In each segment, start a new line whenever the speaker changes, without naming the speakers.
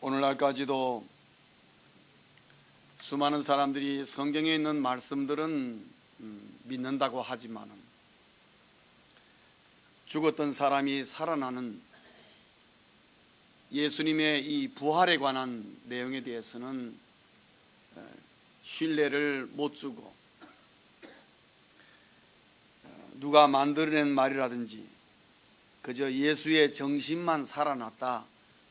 오늘날까지도 수많은 사람들이 성경에 있는 말씀들은 믿는다고 하지만 죽었던 사람이 살아나는 예수님의 이 부활에 관한 내용에 대해서는 신뢰를 못 주고 누가 만들어낸 말이라든지 그저 예수의 정신만 살아났다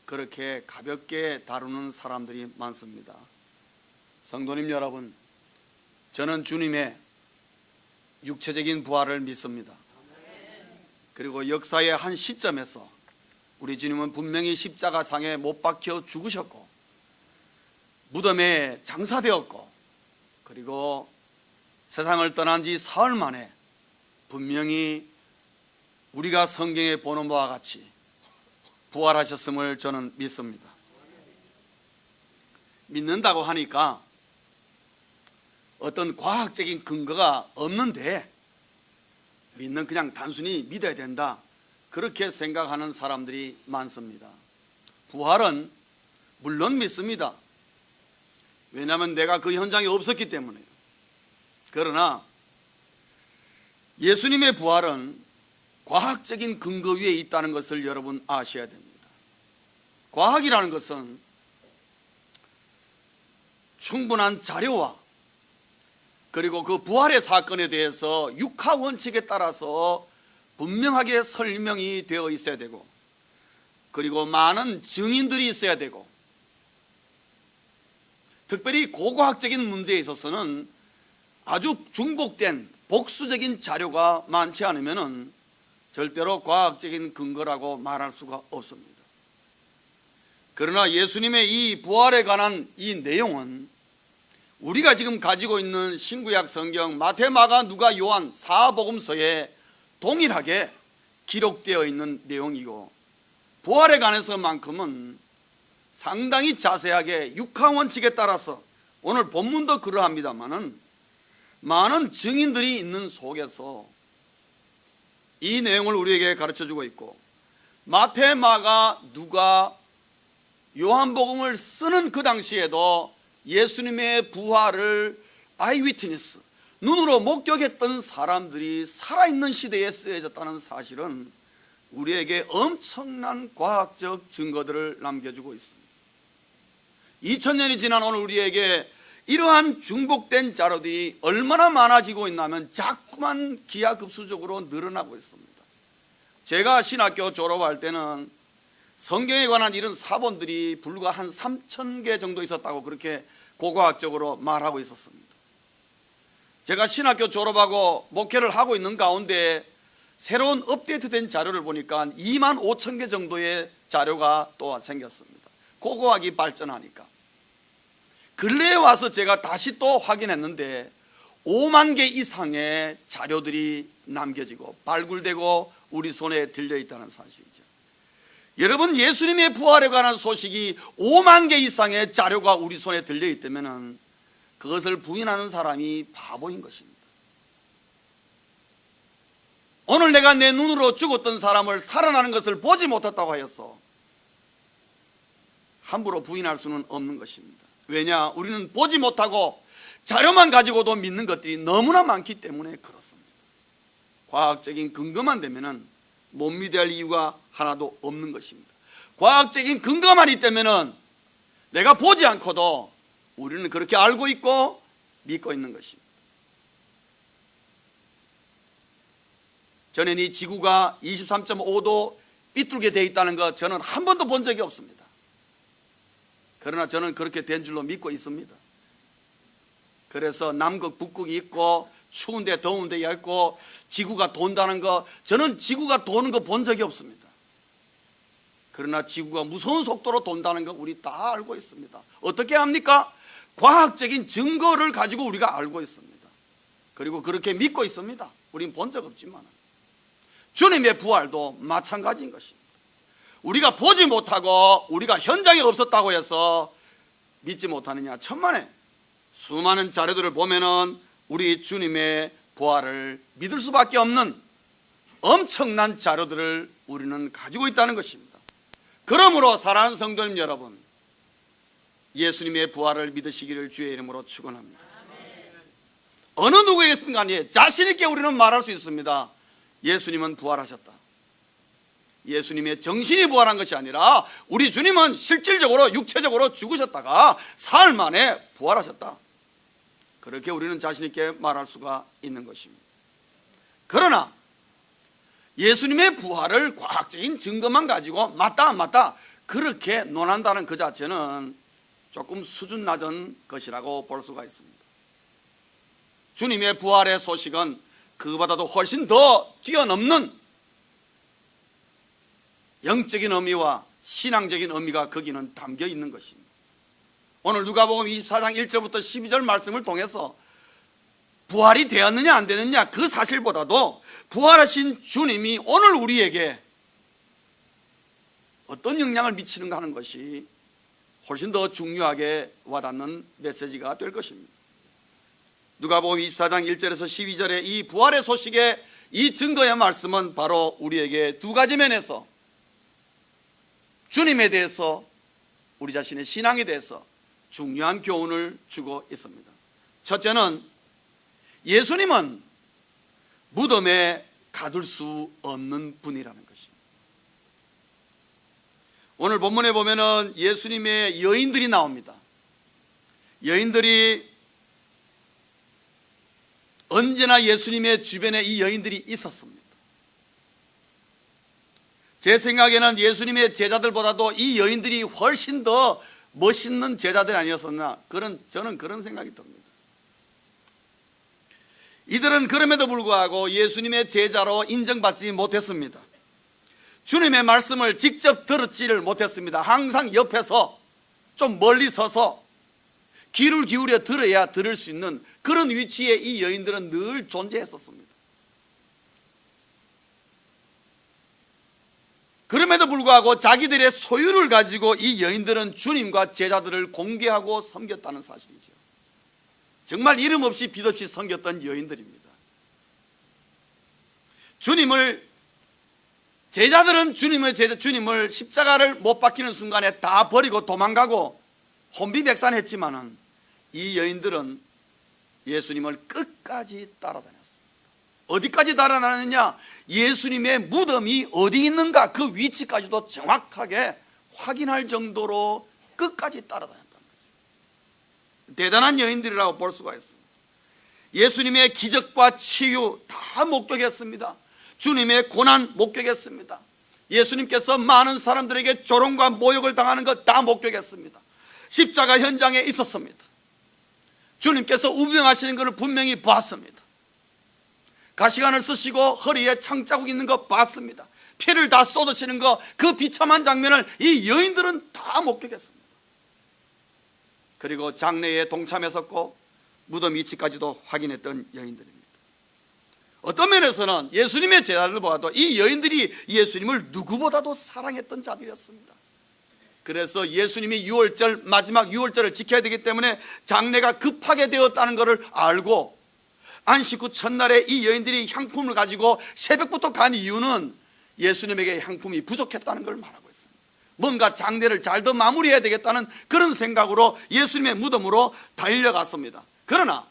그렇게 가볍게 다루는 사람들이 많습니다. 성도님 여러분, 저는 주님의 육체적인 부활을 믿습니다. 그리고 역사의 한 시점에서 우리 주님은 분명히 십자가상에 못 박혀 죽으셨고 무덤에 장사되었고 그리고 세상을 떠난 지 사흘 만에 분명히 우리가 성경에 보는 바와 같이 부활하셨음을 저는 믿습니다. 믿는다고 하니까 어떤 과학적인 근거가 없는데 믿는 그냥 단순히 믿어야 된다 그렇게 생각하는 사람들이 많습니다. 부활은 물론 믿습니다. 왜냐하면 내가 그 현장에 없었기 때문에요. 그러나 예수님의 부활은 과학적인 근거 위에 있다는 것을 여러분 아셔야 됩니다. 과학이라는 것은 충분한 자료와 그리고 그 부활의 사건에 대해서 육하 원칙에 따라서 분명하게 설명이 되어 있어야 되고 그리고 많은 증인들이 있어야 되고 특별히 고고학적인 문제에 있어서는 아주 중복된 복수적인 자료가 많지 않으면 절대로 과학적인 근거라고 말할 수가 없습니다. 그러나 예수님의 이 부활에 관한 이 내용은 우리가 지금 가지고 있는 신구약 성경 마태, 마가, 누가, 요한 사복음서에 동일하게 기록되어 있는 내용이고 부활에 관해서만큼은 상당히 자세하게 육하 원칙에 따라서 오늘 본문도 그러합니다마는 많은 증인들이 있는 속에서 이 내용을 우리에게 가르쳐주고 있고 마태, 마가, 누가, 요한복음을 쓰는 그 당시에도 예수님의 부활을 아이위트니스 눈으로 목격했던 사람들이 살아있는 시대에 쓰여졌다는 사실은 우리에게 엄청난 과학적 증거들을 남겨주고 있습니다. 2000년이 지난 오늘 우리에게 이러한 중복된 자료들이 얼마나 많아지고 있냐면 자꾸만 기하급수적으로 늘어나고 있습니다. 제가 신학교 졸업할 때는 성경에 관한 이런 사본들이 불과 한 3000개 정도 있었다고 그렇게 고고학적으로 말하고 있었습니다. 제가 신학교 졸업하고 목회를 하고 있는 가운데 새로운 업데이트된 자료를 보니까 25,000개 정도의 자료가 또 생겼습니다. 고고학이 발전하니까. 근래에 와서 제가 다시 또 확인했는데 5만 개 이상의 자료들이 남겨지고 발굴되고 우리 손에 들려있다는 사실이죠. 여러분, 예수님의 부활에 관한 소식이 5만 개 이상의 자료가 우리 손에 들려있다면 그것을 부인하는 사람이 바보인 것입니다. 오늘 내가 내 눈으로 죽었던 사람을 살아나는 것을 보지 못했다고 하였어 함부로 부인할 수는 없는 것입니다. 왜냐? 우리는 보지 못하고 자료만 가지고도 믿는 것들이 너무나 많기 때문에 그렇습니다. 과학적인 근거만 되면은 못 믿어야 할 이유가 하나도 없는 것입니다. 과학적인 근거만 있다면은 내가 보지 않고도 우리는 그렇게 알고 있고 믿고 있는 것입니다. 저는 이 지구가 23.5도 삐뚤게 되어 있다는 것 저는 한 번도 본 적이 없습니다. 그러나 저는 그렇게 된 줄로 믿고 있습니다. 그래서 남극 북극이 있고 추운데 더운데 있고 지구가 돈다는 거 저는 지구가 도는 거 본 적이 없습니다. 그러나 지구가 무서운 속도로 돈다는 거 우리 다 알고 있습니다. 어떻게 합니까? 과학적인 증거를 가지고 우리가 알고 있습니다. 그리고 그렇게 믿고 있습니다. 우린 본 적 없지만 주님의 부활도 마찬가지인 것입니다. 우리가 보지 못하고 우리가 현장에 없었다고 해서 믿지 못하느냐? 천만에 수많은 자료들을 보면은 우리 주님의 부활을 믿을 수밖에 없는 엄청난 자료들을 우리는 가지고 있다는 것입니다. 그러므로 사랑하는 성도님 여러분, 예수님의 부활을 믿으시기를 주의 이름으로 축원합니다. 어느 누구에게든 간에 자신 있게 우리는 말할 수 있습니다. 예수님은 부활하셨다. 예수님의 정신이 부활한 것이 아니라 우리 주님은 실질적으로 육체적으로 죽으셨다가 사흘 만에 부활하셨다. 그렇게 우리는 자신 있게 말할 수가 있는 것입니다. 그러나 예수님의 부활을 과학적인 증거만 가지고 맞다 안 맞다 그렇게 논한다는 그 자체는 조금 수준 낮은 것이라고 볼 수가 있습니다. 주님의 부활의 소식은 그보다도 훨씬 더 뛰어넘는 영적인 의미와 신앙적인 의미가 거기는 담겨 있는 것입니다. 오늘 누가복음 24장 1절부터 12절 말씀을 통해서 부활이 되었느냐 안 되느냐 그 사실보다도 부활하신 주님이 오늘 우리에게 어떤 영향을 미치는가 하는 것이 훨씬 더 중요하게 와닿는 메시지가 될 것입니다. 누가복음 24장 1절에서 12절의 이 부활의 소식의 이 증거의 말씀은 바로 우리에게 두 가지 면에서 주님에 대해서 우리 자신의 신앙에 대해서 중요한 교훈을 주고 있습니다. 첫째는 예수님은 무덤에 가둘 수 없는 분이라는 것입니다. 오늘 본문에 보면은 예수님의 여인들이 나옵니다. 여인들이 언제나 예수님의 주변에 이 여인들이 있었습니다. 제 생각에는 예수님의 제자들보다도 이 여인들이 훨씬 더 멋있는 제자들이 아니었었나 저는 그런 생각이 듭니다. 이들은 그럼에도 불구하고 예수님의 제자로 인정받지 못했습니다. 주님의 말씀을 직접 들었지를 못했습니다. 항상 옆에서 좀 멀리 서서 귀를 기울여 들어야 들을 수 있는 그런 위치에 이 여인들은 늘 존재했었습니다. 그럼에도 불구하고 자기들의 소유를 가지고 이 여인들은 주님과 제자들을 공개하고 섬겼다는 사실이죠. 정말 이름 없이 빛 없이 섬겼던 여인들입니다. 제자들은 주님을 십자가를 못 박히는 순간에 다 버리고 도망가고 혼비백산했지만은 이 여인들은 예수님을 끝까지 따라다녔습니다. 어디까지 따라다녔느냐? 예수님의 무덤이 어디 있는가 그 위치까지도 정확하게 확인할 정도로 끝까지 따라다녔다는 거죠. 대단한 여인들이라고 볼 수가 있습니다. 예수님의 기적과 치유 다 목격했습니다. 주님의 고난 목격했습니다. 예수님께서 많은 사람들에게 조롱과 모욕을 당하는 것 다 목격했습니다. 십자가 현장에 있었습니다. 주님께서 우병하시는 것을 분명히 봤습니다. 가시관을 쓰시고 허리에 창자국 있는 거 봤습니다. 피를 다 쏟으시는 거 그 비참한 장면을 이 여인들은 다 목격했습니다. 그리고 장례에 동참했었고 무덤 위치까지도 확인했던 여인들입니다. 어떤 면에서는 예수님의 제자들보다도 이 여인들이 예수님을 누구보다도 사랑했던 자들이었습니다. 그래서 예수님이 마지막 유월절을 지켜야 되기 때문에 장례가 급하게 되었다는 것을 알고 안식 후 첫날에 이 여인들이 향품을 가지고 새벽부터 간 이유는 예수님에게 향품이 부족했다는 걸 말하고 있습니다. 뭔가 장례를 잘 더 마무리해야 되겠다는 그런 생각으로 예수님의 무덤으로 달려갔습니다. 그러나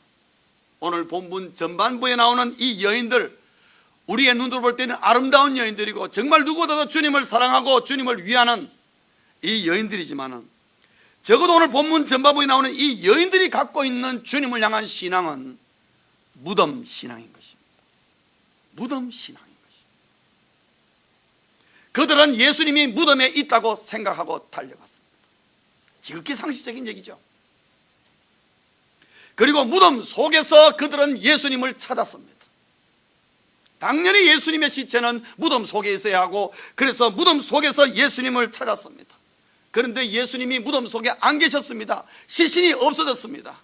오늘 본문 전반부에 나오는 이 여인들, 우리의 눈으로 볼 때는 아름다운 여인들이고 정말 누구보다도 주님을 사랑하고 주님을 위하는 이 여인들이지만은 적어도 오늘 본문 전반부에 나오는 이 여인들이 갖고 있는 주님을 향한 신앙은 무덤 신앙인 것입니다. 무덤 신앙인 것입니다. 그들은 예수님이 무덤에 있다고 생각하고 달려갔습니다. 지극히 상식적인 얘기죠. 그리고 무덤 속에서 그들은 예수님을 찾았습니다. 당연히 예수님의 시체는 무덤 속에 있어야 하고 그래서 무덤 속에서 예수님을 찾았습니다. 그런데 예수님이 무덤 속에 안 계셨습니다. 시신이 없어졌습니다.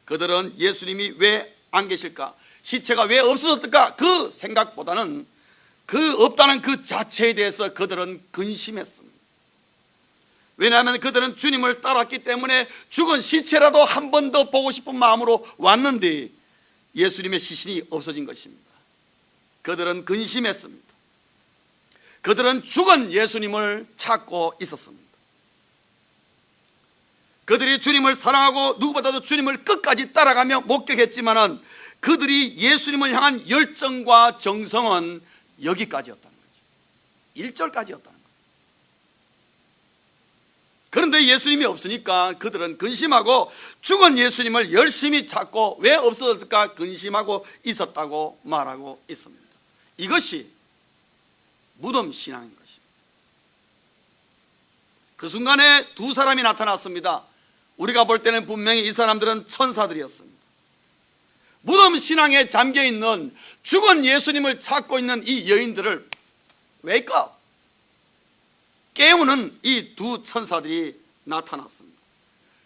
그들은 예수님이 왜 안 계실까? 시체가 왜 없어졌을까? 그 생각보다는 그 없다는 그 자체에 대해서 그들은 근심했습니다. 왜냐하면 그들은 주님을 따랐기 때문에 죽은 시체라도 한 번 더 보고 싶은 마음으로 왔는데 예수님의 시신이 없어진 것입니다. 그들은 근심했습니다. 그들은 죽은 예수님을 찾고 있었습니다. 그들이 주님을 사랑하고 누구보다도 주님을 끝까지 따라가며 목격했지만은 그들이 예수님을 향한 열정과 정성은 여기까지였다는 거죠. 1절까지였다는 거죠. 그런데 예수님이 없으니까 그들은 근심하고 죽은 예수님을 열심히 찾고 왜 없어졌을까 근심하고 있었다고 말하고 있습니다. 이것이 무덤 신앙인 것입니다. 그 순간에 두 사람이 나타났습니다. 우리가 볼 때는 분명히 이 사람들은 천사들이었습니다. 무덤 신앙에 잠겨있는 죽은 예수님을 찾고 있는 이 여인들을 wake up, 깨우는 이 두 천사들이 나타났습니다.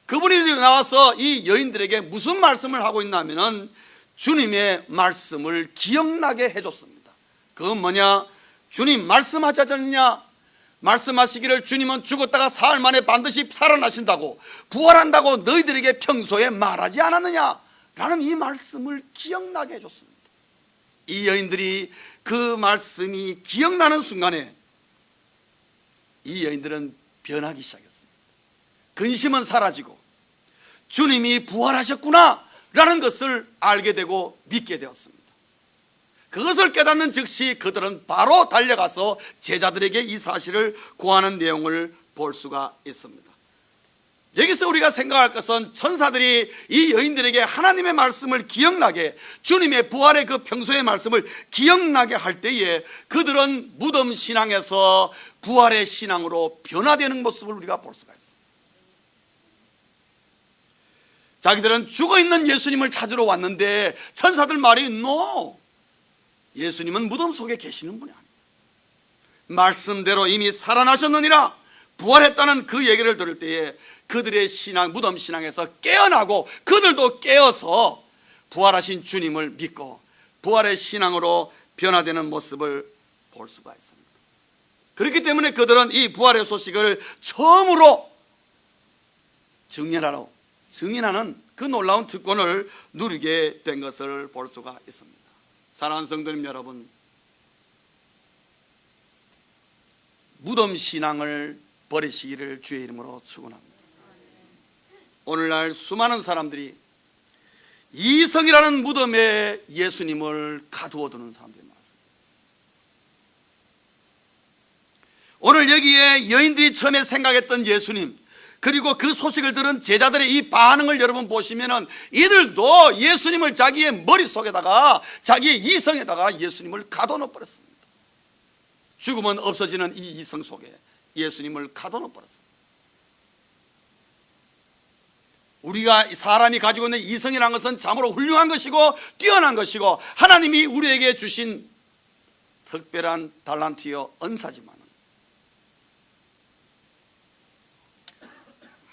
그분이 나와서 이 여인들에게 무슨 말씀을 하고 있냐면은 주님의 말씀을 기억나게 해줬습니다. 그건 뭐냐? 주님 말씀하지 않느냐? 말씀하시기를 주님은 죽었다가 사흘 만에 반드시 살아나신다고, 부활한다고 너희들에게 평소에 말하지 않았느냐? 라는 이 말씀을 기억나게 해줬습니다. 이 여인들이 그 말씀이 기억나는 순간에 이 여인들은 변하기 시작했습니다. 근심은 사라지고 주님이 부활하셨구나 라는 것을 알게 되고 믿게 되었습니다. 그것을 깨닫는 즉시 그들은 바로 달려가서 제자들에게 이 사실을 고하는 내용을 볼 수가 있습니다. 여기서 우리가 생각할 것은 천사들이 이 여인들에게 하나님의 말씀을 기억나게, 주님의 부활의 그 평소의 말씀을 기억나게 할 때에 그들은 무덤 신앙에서 부활의 신앙으로 변화되는 모습을 우리가 볼 수가 있습니다. 자기들은 죽어있는 예수님을 찾으러 왔는데 천사들 말이 no, 예수님은 무덤 속에 계시는 분이 아닙니다. 말씀대로 이미 살아나셨느니라, 부활했다는 그 얘기를 들을 때에 그들의 신앙, 무덤 신앙에서 깨어나고 그들도 깨어서 부활하신 주님을 믿고 부활의 신앙으로 변화되는 모습을 볼 수가 있습니다. 그렇기 때문에 그들은 이 부활의 소식을 처음으로 증인하는 그 놀라운 특권을 누리게 된 것을 볼 수가 있습니다. 사랑하는 성도님 여러분, 무덤 신앙을 버리시기를 주의 이름으로 축원합니다. 오늘날 수많은 사람들이 이성이라는 무덤에 예수님을 가두어두는 사람들이 많습니다. 오늘 여기에 여인들이 처음에 생각했던 예수님, 그리고 그 소식을 들은 제자들의 이 반응을 여러분 보시면은 이들도 예수님을 자기의 머릿속에다가, 자기의 이성에다가 예수님을 가둬놓아 버렸습니다. 죽으면 없어지는 이 이성 속에 예수님을 가둬놓아 버렸습니다. 우리가 사람이 가지고 있는 이성이라는 것은 참으로 훌륭한 것이고 뛰어난 것이고 하나님이 우리에게 주신 특별한 달란트요 은사지만,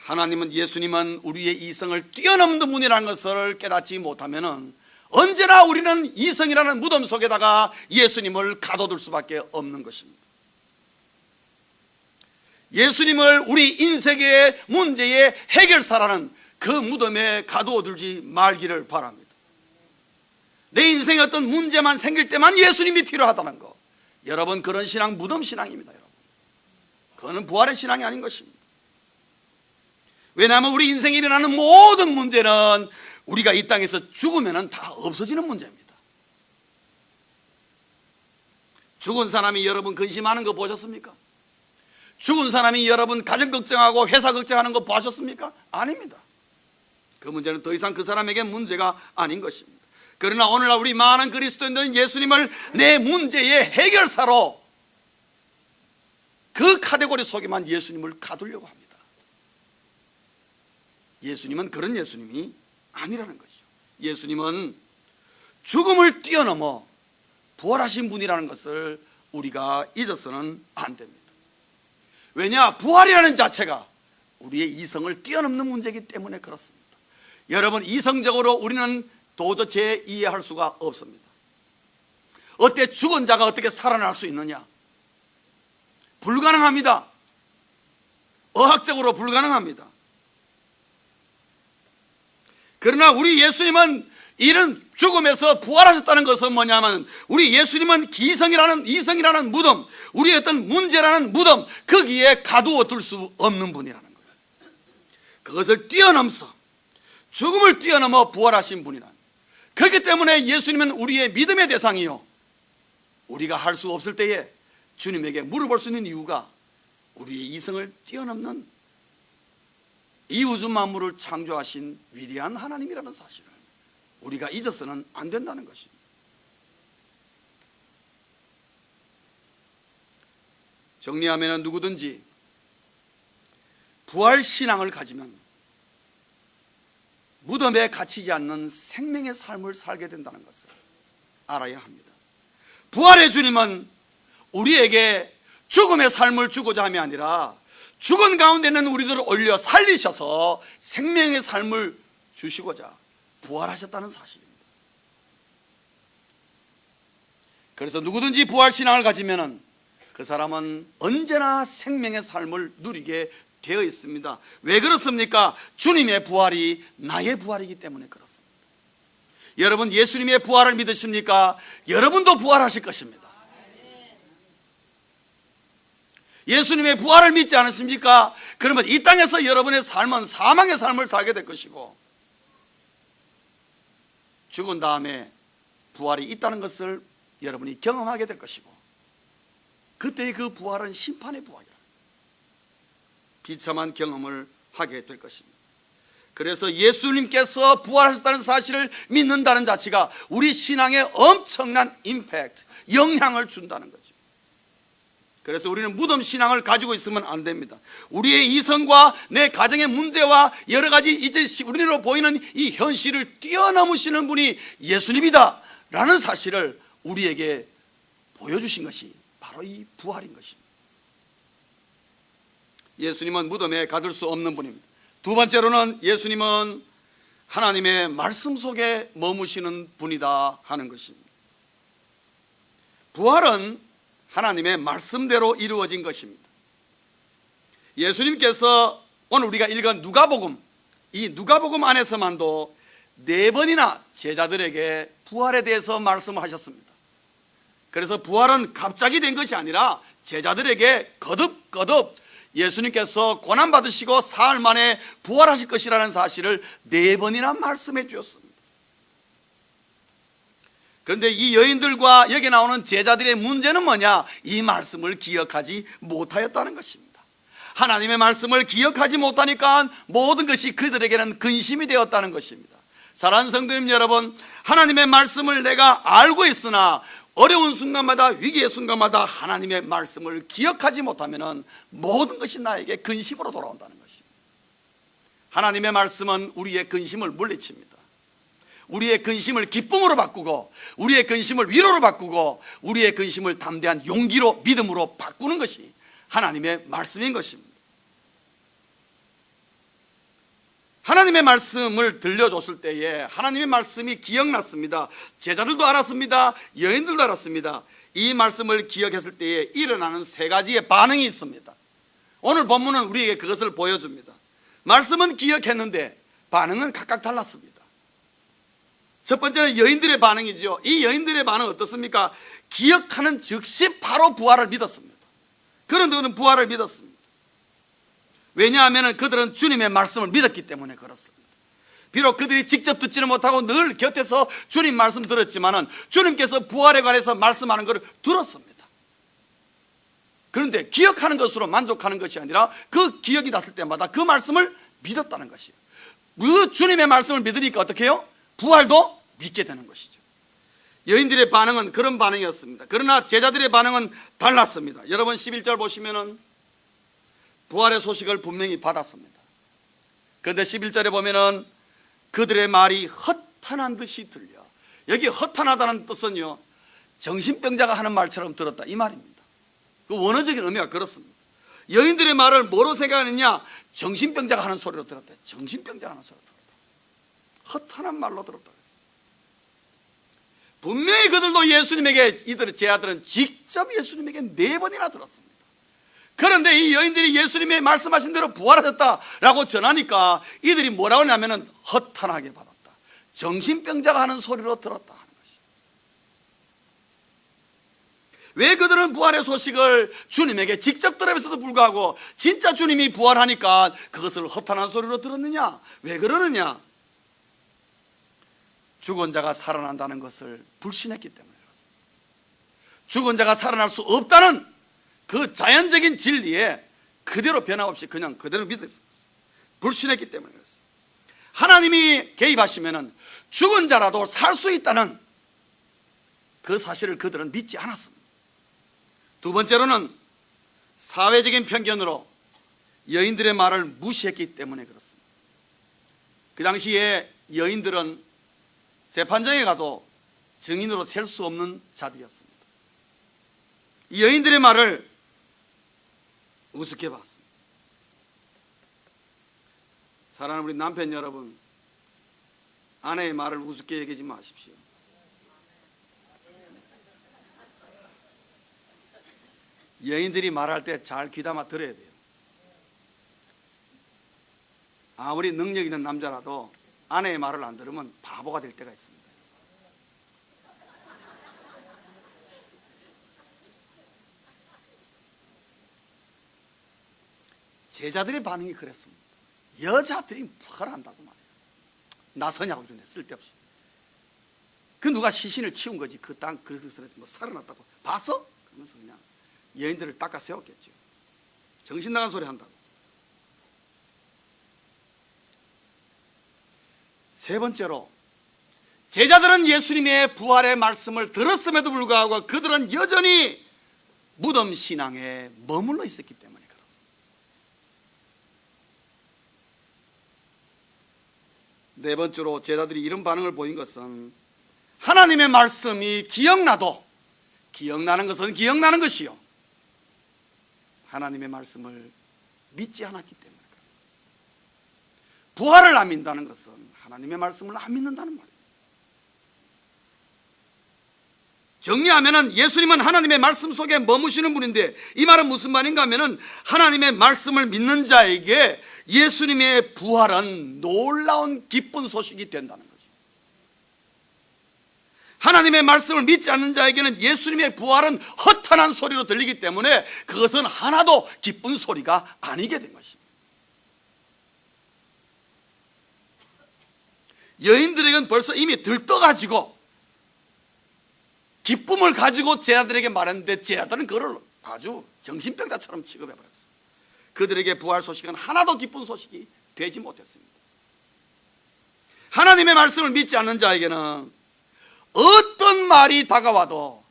하나님은, 예수님은 우리의 이성을 뛰어넘는 분이라는 것을 깨닫지 못하면 언제나 우리는 이성이라는 무덤 속에다가 예수님을 가둬둘 수밖에 없는 것입니다. 예수님을 우리 인생의 문제의 해결사라는 그 무덤에 가두어두지 말기를 바랍니다. 내 인생에 어떤 문제만 생길 때만 예수님이 필요하다는 거, 여러분 그런 신앙 무덤 신앙입니다. 여러분, 그거는 부활의 신앙이 아닌 것입니다. 왜냐하면 우리 인생에 일어나는 모든 문제는 우리가 이 땅에서 죽으면 다 없어지는 문제입니다. 죽은 사람이 여러분 근심하는 거 보셨습니까? 죽은 사람이 여러분 가정 걱정하고 회사 걱정하는 거 보셨습니까? 아닙니다. 그 문제는 더 이상 그 사람에게 문제가 아닌 것입니다. 그러나 오늘날 우리 많은 그리스도인들은 예수님을 내 문제의 해결사로, 그 카테고리 속에만 예수님을 가두려고 합니다. 예수님은 그런 예수님이 아니라는 것이죠. 예수님은 죽음을 뛰어넘어 부활하신 분이라는 것을 우리가 잊어서는 안 됩니다. 왜냐? 부활이라는 자체가 우리의 이성을 뛰어넘는 문제이기 때문에 그렇습니다. 여러분, 이성적으로 우리는 도저히 이해할 수가 없습니다. 어때 죽은 자가 어떻게 살아날 수 있느냐? 불가능합니다. 어학적으로 불가능합니다. 그러나 우리 예수님은 이런 죽음에서 부활하셨다는 것은 뭐냐면, 우리 예수님은 이성이라는 무덤, 우리의 어떤 문제라는 무덤, 거기에 가두어 둘 수 없는 분이라는 거예요. 그것을 뛰어넘어 죽음을 뛰어넘어 부활하신 분이란, 그렇기 때문에 예수님은 우리의 믿음의 대상이요, 우리가 할 수 없을 때에 주님에게 물어볼 수 있는 이유가 우리의 이성을 뛰어넘는 이 우주 만물을 창조하신 위대한 하나님이라는 사실을 우리가 잊어서는 안 된다는 것입니다. 정리하면 누구든지 부활신앙을 가지면 무덤에 갇히지 않는 생명의 삶을 살게 된다는 것을 알아야 합니다. 부활의 주님은 우리에게 죽음의 삶을 주고자 함이 아니라 죽은 가운데 있는 우리들을 올려 살리셔서 생명의 삶을 주시고자 부활하셨다는 사실입니다. 그래서 누구든지 부활신앙을 가지면 그 사람은 언제나 생명의 삶을 누리게 되어 있습니다. 왜 그렇습니까? 주님의 부활이 나의 부활이기 때문에 그렇습니다. 여러분, 예수님의 부활을 믿으십니까? 여러분도 부활하실 것입니다. 예수님의 부활을 믿지 않으십니까? 그러면 이 땅에서 여러분의 삶은 사망의 삶을 살게 될 것이고, 죽은 다음에 부활이 있다는 것을 여러분이 경험하게 될 것이고, 그때의 그 부활은 심판의 부활이라, 비참한 경험을 하게 될 것입니다. 그래서 예수님께서 부활하셨다는 사실을 믿는다는 자체가 우리 신앙에 엄청난 임팩트, 영향을 준다는 거죠. 그래서 우리는 무덤 신앙을 가지고 있으면 안 됩니다. 우리의 이성과 내 가정의 문제와 여러 가지 이제 우리로 보이는 이 현실을 뛰어넘으시는 분이 예수님이다 라는 사실을 우리에게 보여주신 것이 바로 이 부활인 것입니다. 예수님은 무덤에 가둘 수 없는 분입니다. 두 번째로는 예수님은 하나님의 말씀 속에 머무시는 분이다 하는 것입니다. 부활은 하나님의 말씀대로 이루어진 것입니다. 예수님께서 오늘 우리가 읽은 누가복음, 이 누가복음 안에서만도 4번이나 제자들에게 부활에 대해서 말씀하셨습니다. 그래서 부활은 갑자기 된 것이 아니라 제자들에게 거듭거듭 예수님께서 고난받으시고 사흘 만에 부활하실 것이라는 사실을 4번이나 말씀해 주셨습니다. 그런데 이 여인들과 여기 나오는 제자들의 문제는 뭐냐? 이 말씀을 기억하지 못하였다는 것입니다. 하나님의 말씀을 기억하지 못하니까 모든 것이 그들에게는 근심이 되었다는 것입니다. 사랑하는 성도님 여러분, 하나님의 말씀을 내가 알고 있으나 어려운 순간마다, 위기의 순간마다 하나님의 말씀을 기억하지 못하면 모든 것이 나에게 근심으로 돌아온다는 것입니다. 하나님의 말씀은 우리의 근심을 물리칩니다. 우리의 근심을 기쁨으로 바꾸고, 우리의 근심을 위로로 바꾸고, 우리의 근심을 담대한 용기로, 믿음으로 바꾸는 것이 하나님의 말씀인 것입니다. 하나님의 말씀을 들려줬을 때에 하나님의 말씀이 기억났습니다. 제자들도 알았습니다. 여인들도 알았습니다. 이 말씀을 기억했을 때에 일어나는 3가지의 반응이 있습니다. 오늘 본문은 우리에게 그것을 보여줍니다. 말씀은 기억했는데 반응은 각각 달랐습니다. 첫 번째는 여인들의 반응이죠. 이 여인들의 반응은 어떻습니까? 기억하는 즉시 바로 부활을 믿었습니다. 그런들은 부활을 믿었습니다. 왜냐하면 그들은 주님의 말씀을 믿었기 때문에 그렇습니다. 비록 그들이 직접 듣지는 못하고 늘 곁에서 주님 말씀 들었지만은 주님께서 부활에 관해서 말씀하는 것을 들었습니다. 그런데 기억하는 것으로 만족하는 것이 아니라 그 기억이 났을 때마다 그 말씀을 믿었다는 것이에요. 그 주님의 말씀을 믿으니까 어떻게 해요? 부활도 믿게 되는 것이죠. 여인들의 반응은 그런 반응이었습니다. 그러나 제자들의 반응은 달랐습니다. 여러분 11절 보시면은 부활의 소식을 분명히 받았습니다. 그런데 11절에 보면은 그들의 말이 허탄한 듯이 들려. 여기 허탄하다는 뜻은요, 정신병자가 하는 말처럼 들었다 이 말입니다. 그 원어적인 의미가 그렇습니다. 여인들의 말을 뭐로 생각하느냐? 정신병자가 하는 소리로 들었다. 정신병자가 하는 소리로 들었다. 허탄한 말로 들었다. 분명히 그들도 예수님에게, 이들의 제자들은 직접 예수님에게 4번이나 들었습니다. 그런데 이 여인들이 예수님의 말씀하신 대로 부활하셨다라고 전하니까 이들이 뭐라고 하냐면은 허탄하게 받았다. 정신병자가 하는 소리로 들었다 하는 것이. 왜 그들은 부활의 소식을 주님에게 직접 들으면서도 불구하고 진짜 주님이 부활하니까 그것을 허탄한 소리로 들었느냐? 왜 그러느냐? 죽은 자가 살아난다는 것을 불신했기 때문에 그렇습니다. 죽은 자가 살아날 수 없다는 그 자연적인 진리에 그대로 변함없이 그냥 그대로 믿었습니다. 불신했기 때문에 그렇습니다. 하나님이 개입하시면 죽은 자라도 살 수 있다는 그 사실을 그들은 믿지 않았습니다. 두 번째로는 사회적인 편견으로 여인들의 말을 무시했기 때문에 그렇습니다. 그 당시에 여인들은 재판장에 가도 증인으로 셀 수 없는 자들이었습니다. 이 여인들의 말을 우습게 봤습니다. 사랑하는 우리 남편 여러분, 아내의 말을 우습게 여기지 마십시오. 여인들이 말할 때 잘 귀담아 들어야 돼요. 아무리 능력 있는 남자라도 아내의 말을 안 들으면 바보가 될 때가 있습니다. 제자들의 반응이 그랬습니다. 여자들이 뭘 한다고 말이에요. 나서냐고 그러네, 쓸데없이. 그 누가 시신을 치운 거지. 그 땅 그릇에서 뭐 살아났다고 봤어? 그러면서 그냥 여인들을 닦아 세웠겠죠. 정신 나간 소리 한다고. 세 번째로, 제자들은 예수님의 부활의 말씀을 들었음에도 불구하고 그들은 여전히 무덤 신앙에 머물러 있었기 때문에 그렇습니다. 네 번째로 제자들이 이런 반응을 보인 것은 하나님의 말씀이 기억나도, 기억나는 것은 기억나는 것이요, 하나님의 말씀을 믿지 않았기 때문에 그렇습니다. 부활을 안 믿는다는 것은 하나님의 말씀을 안 믿는다는 말이에요. 정리하면은 예수님은 하나님의 말씀 속에 머무시는 분인데, 이 말은 무슨 말인가 하면은 하나님의 말씀을 믿는 자에게 예수님의 부활은 놀라운 기쁜 소식이 된다는 거죠. 하나님의 말씀을 믿지 않는 자에게는 예수님의 부활은 허탄한 소리로 들리기 때문에 그것은 하나도 기쁜 소리가 아니게 된 것입니다. 여인들에게는 벌써 이미 들떠가지고 기쁨을 가지고 제자들에게 말했는데 제자들은 그걸 아주 정신병자처럼 취급해버렸어요. 그들에게 부활 소식은 하나도 기쁜 소식이 되지 못했습니다. 하나님의 말씀을 믿지 않는 자에게는 어떤 말이 다가와도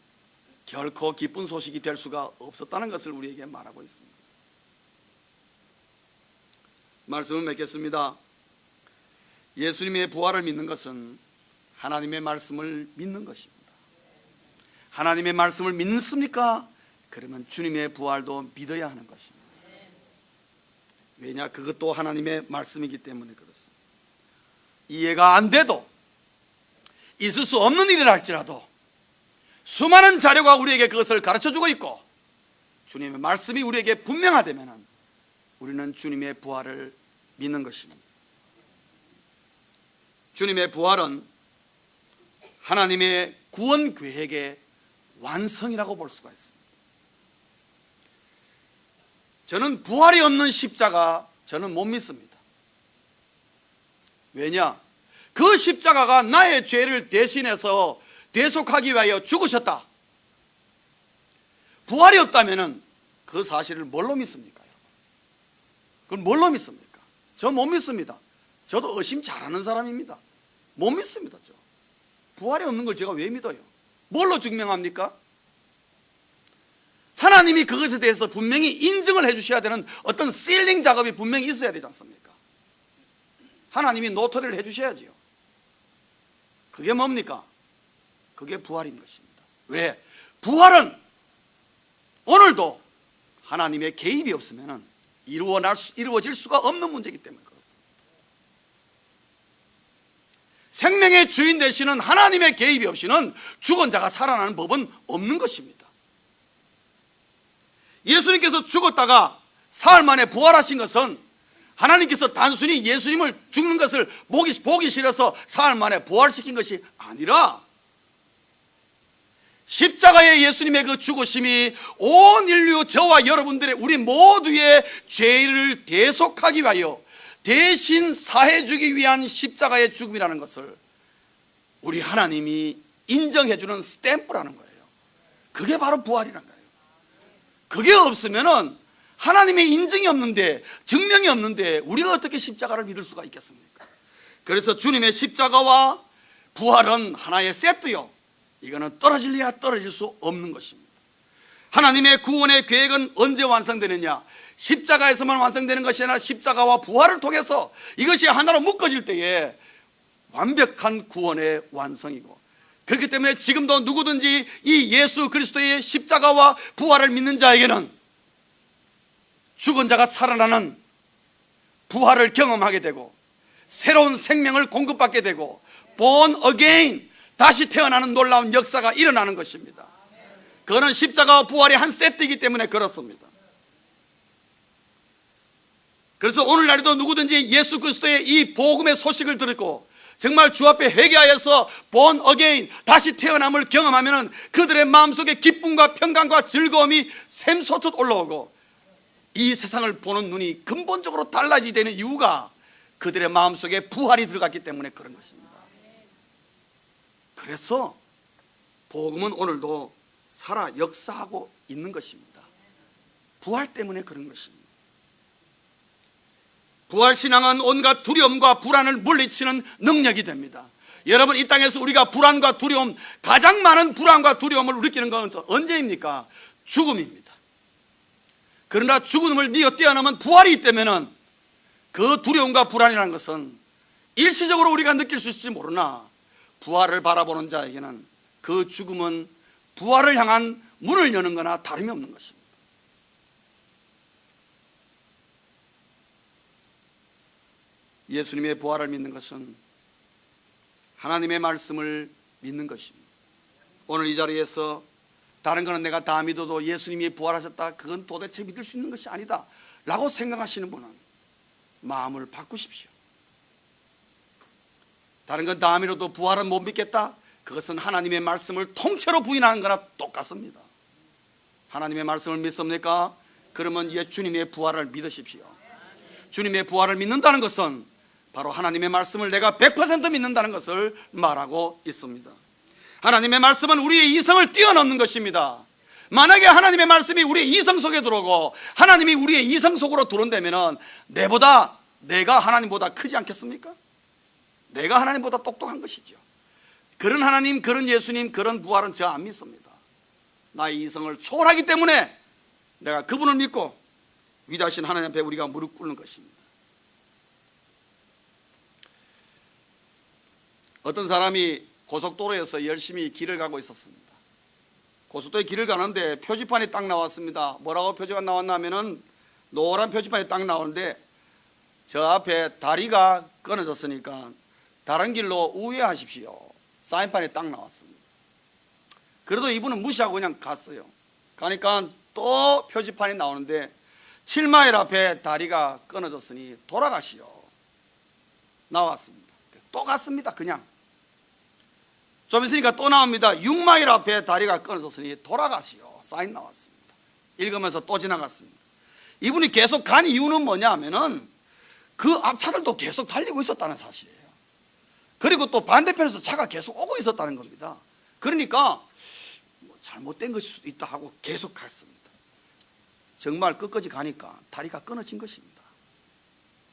결코 기쁜 소식이 될 수가 없었다는 것을 우리에게 말하고 있습니다. 말씀을 맺겠습니다. 예수님의 부활을 믿는 것은 하나님의 말씀을 믿는 것입니다. 하나님의 말씀을 믿습니까? 그러면 주님의 부활도 믿어야 하는 것입니다. 왜냐? 그것도 하나님의 말씀이기 때문에 그렇습니다. 이해가 안 돼도, 있을 수 없는 일이라 할지라도 수많은 자료가 우리에게 그것을 가르쳐주고 있고 주님의 말씀이 우리에게 분명하다면 우리는 주님의 부활을 믿는 것입니다. 주님의 부활은 하나님의 구원 계획의 완성이라고 볼 수가 있습니다. 저는 부활이 없는 십자가 저는 못 믿습니다. 왜냐? 그 십자가가 나의 죄를 대신해서 대속하기 위하여 죽으셨다. 부활이 없다면 그 사실을 뭘로 믿습니까, 여러분? 그걸 뭘로 믿습니까? 저 못 믿습니다. 저도 의심 잘하는 사람입니다. 못 믿습니다. 저 부활이 없는 걸 제가 왜 믿어요? 뭘로 증명합니까? 하나님이 그것에 대해서 분명히 인증을 해주셔야 되는 어떤 실링 작업이 분명히 있어야 되지 않습니까? 하나님이 노트를 해주셔야지요. 그게 뭡니까? 그게 부활인 것입니다. 왜? 부활은 오늘도 하나님의 개입이 없으면 이루어질 수가 없는 문제이기 때문에 그렇습니다. 생명의 주인 되시는 하나님의 개입이 없이는 죽은 자가 살아나는 법은 없는 것입니다. 예수님께서 죽었다가 사흘 만에 부활하신 것은 하나님께서 단순히 예수님을 죽는 것을 보기 싫어서 사흘 만에 부활시킨 것이 아니라 십자가의 예수님의 그 죽으심이 온 인류, 저와 여러분들의, 우리 모두의 죄를 대속하기 위하여 대신 사해 주기 위한 십자가의 죽음이라는 것을 우리 하나님이 인정해 주는 스탬프라는 거예요. 그게 바로 부활이라는 거예요. 그게 없으면은 하나님의 인증이 없는데, 증명이 없는데 우리가 어떻게 십자가를 믿을 수가 있겠습니까? 그래서 주님의 십자가와 부활은 하나의 세트요, 이거는 떨어질래야 떨어질 수 없는 것입니다. 하나님의 구원의 계획은 언제 완성되느냐? 십자가에서만 완성되는 것이 아니라 십자가와 부활을 통해서 이것이 하나로 묶어질 때에 완벽한 구원의 완성이고, 그렇기 때문에 지금도 누구든지 이 예수 그리스도의 십자가와 부활을 믿는 자에게는 죽은 자가 살아나는 부활을 경험하게 되고 새로운 생명을 공급받게 되고 born again, 다시 태어나는 놀라운 역사가 일어나는 것입니다. 그거는 십자가와 부활의 한 세트이기 때문에 그렇습니다. 그래서 오늘날에도 누구든지 예수 그리스도의 이 복음의 소식을 듣고 정말 주 앞에 회개하여서 born again, 다시 태어남을 경험하면 그들의 마음속에 기쁨과 평강과 즐거움이 샘솟듯 올라오고 이 세상을 보는 눈이 근본적으로 달라지게 되는 이유가 그들의 마음속에 부활이 들어갔기 때문에 그런 것입니다. 그래서 복음은 오늘도 살아 역사하고 있는 것입니다. 부활 때문에 그런 것입니다. 부활신앙은 온갖 두려움과 불안을 물리치는 능력이 됩니다. 여러분, 이 땅에서 우리가 불안과 두려움, 가장 많은 불안과 두려움을 느끼는 것은 언제입니까? 죽음입니다. 그러나 죽음을 뛰어넘은 부활이 있다면 그 두려움과 불안이라는 것은 일시적으로 우리가 느낄 수 있을지 모르나 부활을 바라보는 자에게는 그 죽음은 부활을 향한 문을 여는 거나 다름이 없는 것입니다. 예수님의 부활을 믿는 것은 하나님의 말씀을 믿는 것입니다. 오늘 이 자리에서 다른 거는 내가 다 믿어도 예수님이 부활하셨다, 그건 도대체 믿을 수 있는 것이 아니다 라고 생각하시는 분은 마음을 바꾸십시오. 다른 건 다 믿어도 부활은 못 믿겠다, 그것은 하나님의 말씀을 통째로 부인하는 거나 똑같습니다. 하나님의 말씀을 믿습니까? 그러면 주님의 부활을 믿으십시오. 주님의 부활을 믿는다는 것은 바로 하나님의 말씀을 내가 100% 믿는다는 것을 말하고 있습니다. 하나님의 말씀은 우리의 이성을 뛰어넘는 것입니다. 만약에 하나님의 말씀이 우리의 이성 속에 들어오고 하나님이 우리의 이성 속으로 들어온다면 내가 하나님보다 크지 않겠습니까? 내가 하나님보다 똑똑한 것이죠. 그런 하나님, 그런 예수님, 그런 부활은 저 안 믿습니다. 나의 이성을 초월하기 때문에 내가 그분을 믿고 위대하신 하나님 앞에 우리가 무릎 꿇는 것입니다. 어떤 사람이 고속도로에서 열심히 길을 가고 있었습니다. 고속도로에 길을 가는데 표지판이 딱 나왔습니다. 뭐라고 표지가 나왔나 하면은 노란 표지판이 딱 나오는데 저 앞에 다리가 끊어졌으니까 다른 길로 우회하십시오, 사인판이 딱 나왔습니다. 그래도 이분은 무시하고 그냥 갔어요. 가니까 또 표지판이 나오는데 7마일 앞에 다리가 끊어졌으니 돌아가시오 나왔습니다. 또 갔습니다. 그냥 좀 있으니까 또 나옵니다. 6마일 앞에 다리가 끊어졌으니 돌아가시오, 사인 나왔습니다. 읽으면서 또 지나갔습니다. 이분이 계속 간 이유는 뭐냐 하면은 그 앞차들도 계속 달리고 있었다는 사실이에요. 그리고 또 반대편에서 차가 계속 오고 있었다는 겁니다. 그러니까 잘못된 것일 수도 있다 하고 계속 갔습니다. 정말 끝까지 가니까 다리가 끊어진 것입니다.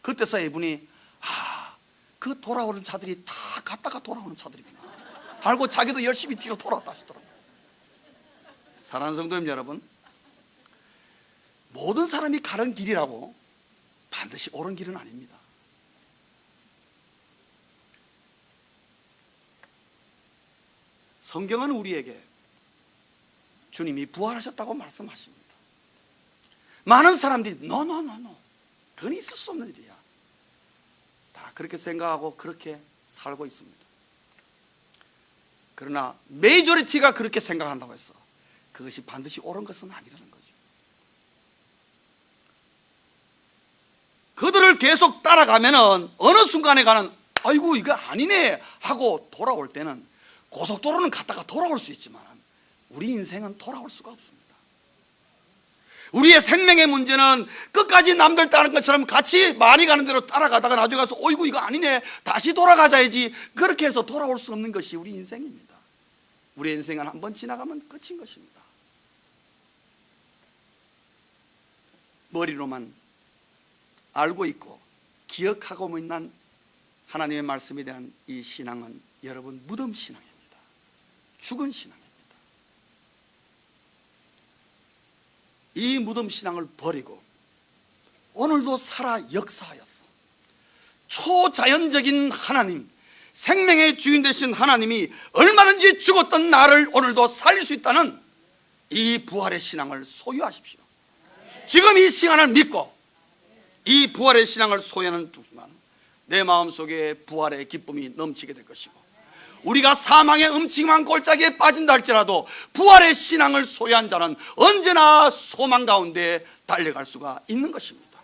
그때서야 이분이 그 돌아오는 차들이 다 갔다가 돌아오는 차들이구나 알고 자기도 열심히 뒤로 돌아왔다 하시더라고요. 사랑하는 성도님 여러분, 모든 사람이 가는 길이라고 반드시 옳은 길은 아닙니다. 성경은 우리에게 주님이 부활하셨다고 말씀하십니다. 많은 사람들이 노노노노, 그건 있을 수 없는 일이야, 다 그렇게 생각하고 그렇게 살고 있습니다. 그러나 메이저리티가 그렇게 생각한다고 해서 그것이 반드시 옳은 것은 아니라는 거죠. 그들을 계속 따라가면은 어느 순간에 가는 아이고 이거 아니네 하고 돌아올 때는 고속도로는 갔다가 돌아올 수 있지만 우리 인생은 돌아올 수가 없습니다. 우리의 생명의 문제는 끝까지 남들 따르는 것처럼 같이 많이 가는 대로 따라가다가 나중에 가서 어이구 이거 아니네 다시 돌아가자야지, 그렇게 해서 돌아올 수 없는 것이 우리 인생입니다. 우리 인생은 한번 지나가면 끝인 것입니다. 머리로만 알고 있고 기억하고 있는 하나님의 말씀에 대한 이 신앙은 여러분 무덤 신앙입니다. 죽은 신앙입니다. 이 무덤 신앙을 버리고 오늘도 살아 역사하였어. 초자연적인 하나님, 생명의 주인 되신 하나님이 얼마든지 죽었던 나를 오늘도 살릴 수 있다는 이 부활의 신앙을 소유하십시오. 지금 이 시간을 믿고 이 부활의 신앙을 소유하는 순간 내 마음속에 부활의 기쁨이 넘치게 될 것이고, 우리가 사망의 음침한 골짜기에 빠진다 할지라도 부활의 신앙을 소유한 자는 언제나 소망 가운데 달려갈 수가 있는 것입니다.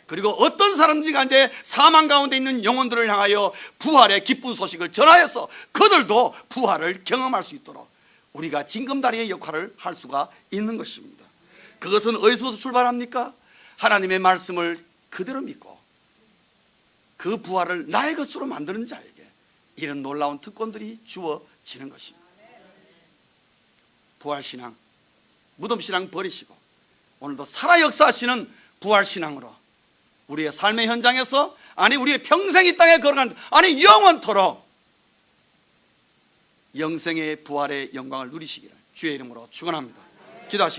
그리고 어떤 사람들이 가운데 사망 가운데 있는 영혼들을 향하여 부활의 기쁜 소식을 전하여서 그들도 부활을 경험할 수 있도록 우리가 징검다리의 역할을 할 수가 있는 것입니다. 그것은 어디서부터 출발합니까? 하나님의 말씀을 그대로 믿고 그 부활을 나의 것으로 만드는 자에게 이런 놀라운 특권들이 주어지는 것입니다. 부활신앙, 무덤신앙 버리시고 오늘도 살아 역사하시는 부활신앙으로 우리의 삶의 현장에서, 아니 우리의 평생 이 땅에 걸어가는, 아니 영원토록 영생의 부활의 영광을 누리시기를 주의 이름으로 축원합니다. 기도하시겠습니다.